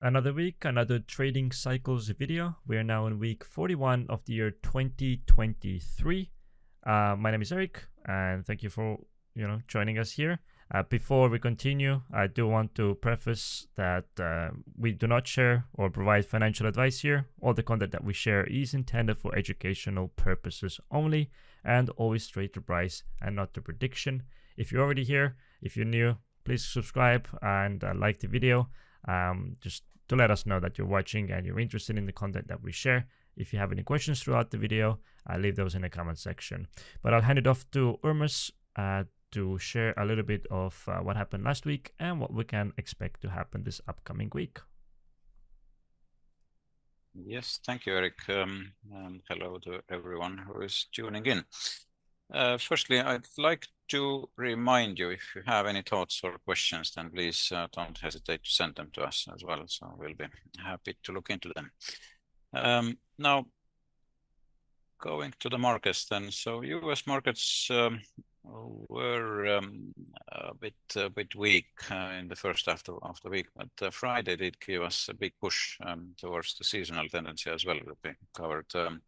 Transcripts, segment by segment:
Another week, another trading cycles video. We are now in week 41 of the year 2023. My name is Eric, and thank you for joining us here. Before we continue, I do want to preface that we do not share or provide financial advice here. All the content that we share is intended for educational purposes only, and always straight to price and not to prediction. If you're already here, if you're new, please subscribe and like the video. Just to let us know that you're watching and you're interested in the content that we share. If you have any questions throughout the video, leave those in the comment section. But I'll hand it off to Urmas to share a little bit of what happened last week and what we can expect to happen this upcoming week. Yes, thank you, Eric. And hello to everyone who is tuning in. Firstly, I'd like to remind you, if you have any thoughts or questions, then please don't hesitate to send them to us as well. So we'll be happy to look into them. Now, going to the markets then. So US markets were a bit weak in the first half of the week, but Friday did give us a big push towards the seasonal tendency as well that we covered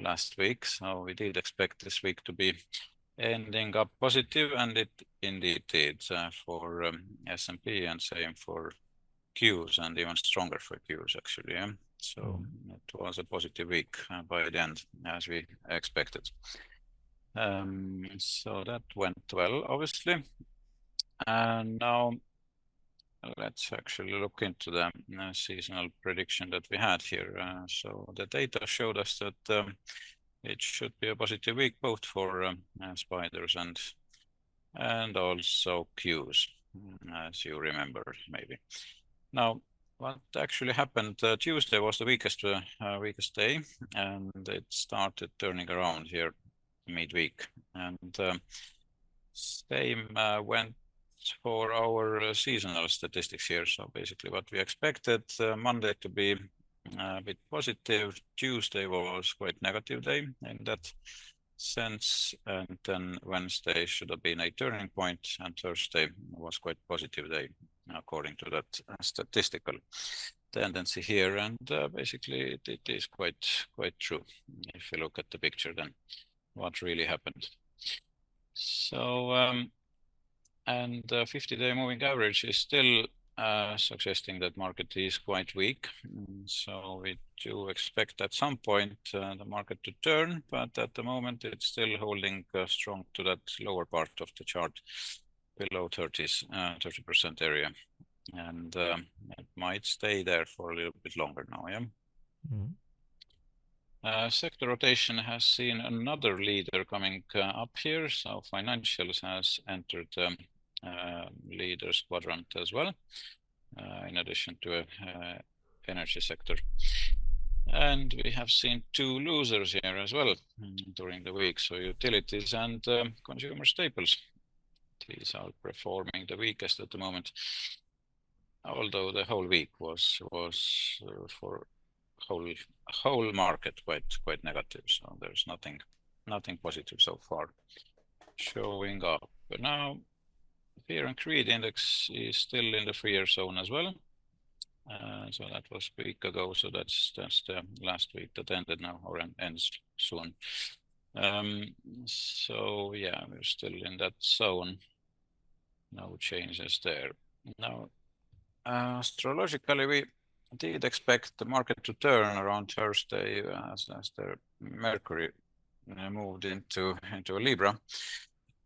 last week. So we did expect this week to be ending up positive, and it indeed did for S&P, and same for Qs, and even stronger for Qs actually. Yeah? So it was a positive week by the end, as we expected. So that went well, obviously. And now let's actually look into the seasonal prediction that we had here. So the data showed us that it should be a positive week both for spiders and also Qs, as you remember maybe. Now, what actually happened? Tuesday was the weakest day, and it started turning around here midweek, and same went for our seasonal statistics here. So basically what we expected, Monday to be a bit positive, Tuesday was quite negative day in that sense, and then Wednesday should have been a turning point, and Thursday was quite positive day according to that statistical tendency here. And basically it is quite true if you look at the picture then what really happened. So and 50-day moving average is still suggesting that market is quite weak. So we do expect at some point the market to turn, but at the moment it's still holding strong to that lower part of the chart below 30% area. And it might stay there for a little bit longer now, yeah? Sector rotation has seen another leader coming up here. So financials has entered leaders quadrant as well, in addition to energy sector. And we have seen two losers here as well during the week. So utilities and consumer staples. These are performing the weakest at the moment, although the whole week was for whole market quite negative. So there's nothing positive so far showing up. But now fear and greed index is still in the fear zone as well. So that was a week ago. So that's the last week that ended now, or ends soon. So yeah, we're still in that zone. No changes there. Now, astrologically, we did expect the market to turn around Thursday as the Mercury moved into a Libra,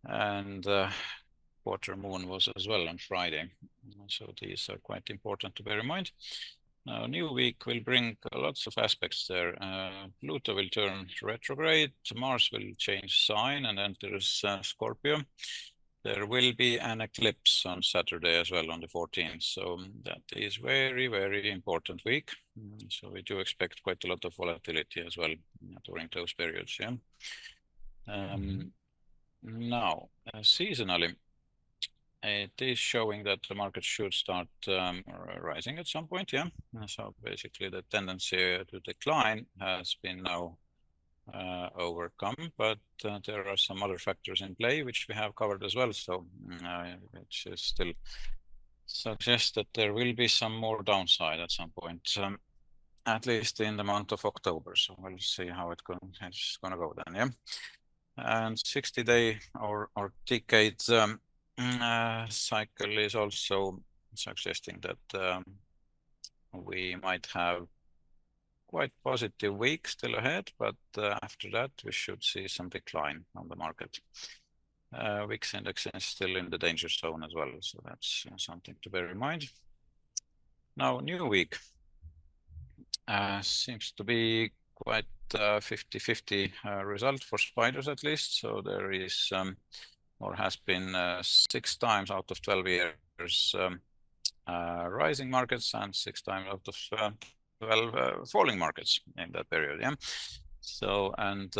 and quarter moon was as well on Friday. So these are quite important to bear in mind. Now, new week will bring lots of aspects there. Pluto will turn retrograde, Mars will change sign and enters Scorpio. There will be an eclipse on Saturday as well on the 14th. So that is very, very important week. So we do expect quite a lot of volatility as well during those periods. Yeah. Now, seasonally, it is showing that the market should start rising at some point. Yeah. So basically the tendency to decline has been now overcome, but there are some other factors in play which we have covered as well. So which is suggests that there will be some more downside at some point, at least in the month of October. So we'll see how it's gonna go then, yeah. And 60-day or decade cycle is also suggesting that we might have quite positive week still ahead, but after that we should see some decline on the market. VIX index is still in the danger zone as well, so that's something to bear in mind. Now, new week seems to be quite 50-50 result for spiders at least. So there is or has been 6 times out of 12 years rising markets and 6 times out of 12 falling markets in that period. Yeah. So and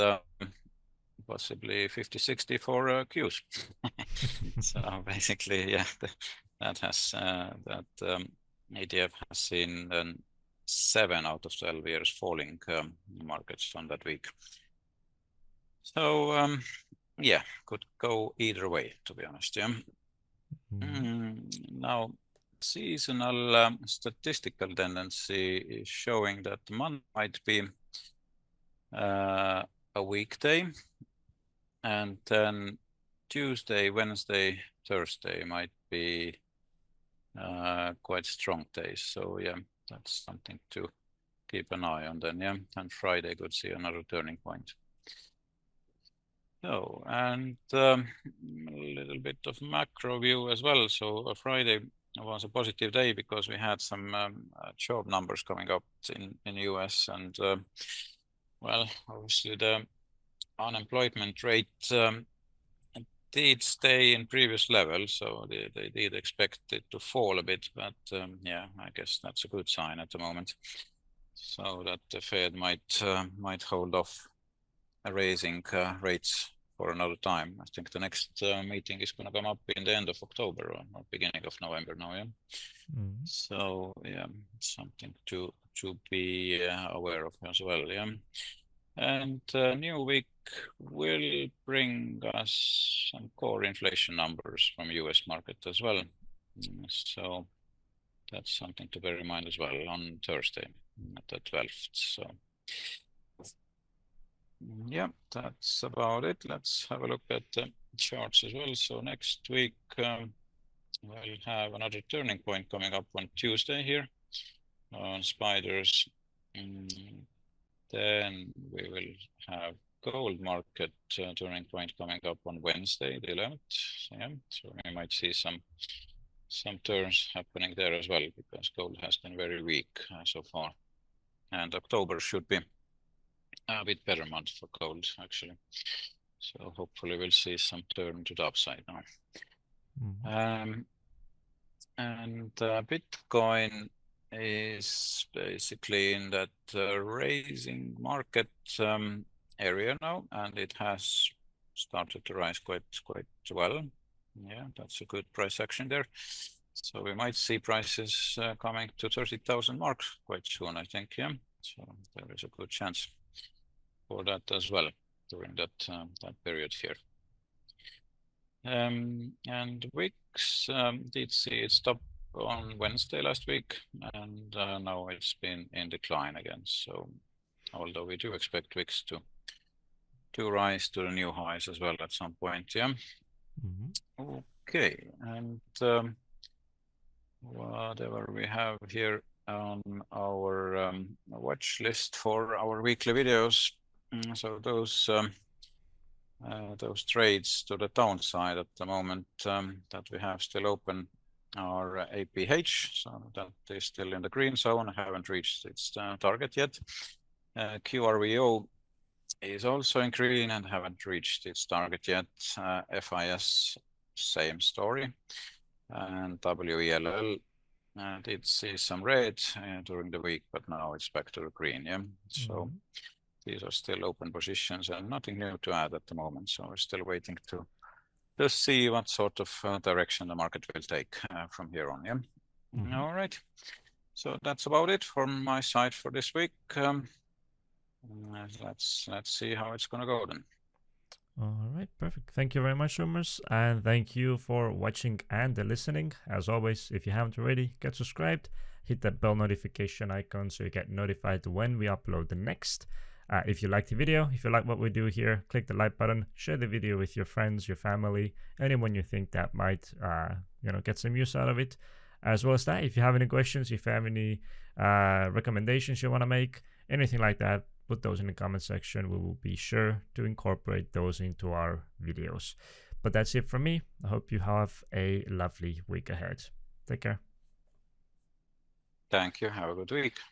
possibly 50-60 for Qs. So basically, yeah, that has ETF has seen 7 out of 12 years falling markets on that week. So yeah, could go either way, to be honest. Yeah. Now, seasonal statistical tendency is showing that the month might be a weekday, and then Tuesday, Wednesday, Thursday might be quite strong days. So yeah, that's something to keep an eye on then. Yeah, and Friday could see another turning point. So, and a little bit of macro view as well. So Friday was a positive day because we had some job numbers coming up in US, and well, obviously the unemployment rate did stay in previous level, so they did expect it to fall a bit, but yeah, I guess that's a good sign at the moment. So that the Fed might hold off raising rates for another time. I think the next meeting is going to come up in the end of October or beginning of November now. Yeah. So yeah, something to be aware of as well. Yeah. And new week will bring us some core inflation numbers from US market as well. So that's something to bear in mind as well on Thursday at the 12th. So yeah, that's about it. Let's have a look at the charts as well. So next week we'll have another turning point coming up on Tuesday here on spiders. Then we will have gold market turning point coming up on Wednesday, the 11th. Yeah, so we might see some turns happening there as well, because gold has been very weak so far. And October should be a bit better month for gold, actually. So hopefully we'll see some turn to the upside now. And Bitcoin is basically in that raising market area now, and it has started to rise quite well. Yeah, that's a good price action there. So we might see prices coming to 30,000 marks quite soon, I think. Yeah, so there is a good chance for that as well during that period here. And VIX did see it stop on Wednesday last week, and now it's been in decline again. So although we do expect VIX to rise to the new highs as well at some point. Yeah. Okay, and whatever we have here on our watch list for our weekly videos. So those trades to the downside at the moment that we have still open are APH, so that is still in the green zone, haven't reached its target yet. QRVO is also in green and haven't reached its target yet. FIS, same story. And WELL did see some red during the week, but now it's back to the green. Yeah. So these are still open positions and nothing new to add at the moment. So we're still waiting to see what sort of direction the market will take from here on. Yeah. All right. So that's about it from my side for this week. Let's see how it's going to go then. All right, perfect. Thank you very much, Rumors, and thank you for watching and listening. As always, if you haven't already, get subscribed, hit that bell notification icon so you get notified when we upload the next. If you like the video, if you like what we do here, click the like button, share the video with your friends, your family, anyone you think that might get some use out of it. As well as that, if you have any questions, if you have any recommendations you want to make, anything like that, put those in the comment section. We will be sure to incorporate those into our videos. But that's it from me. I hope you have a lovely week ahead. Take care. Thank you. Have a good week.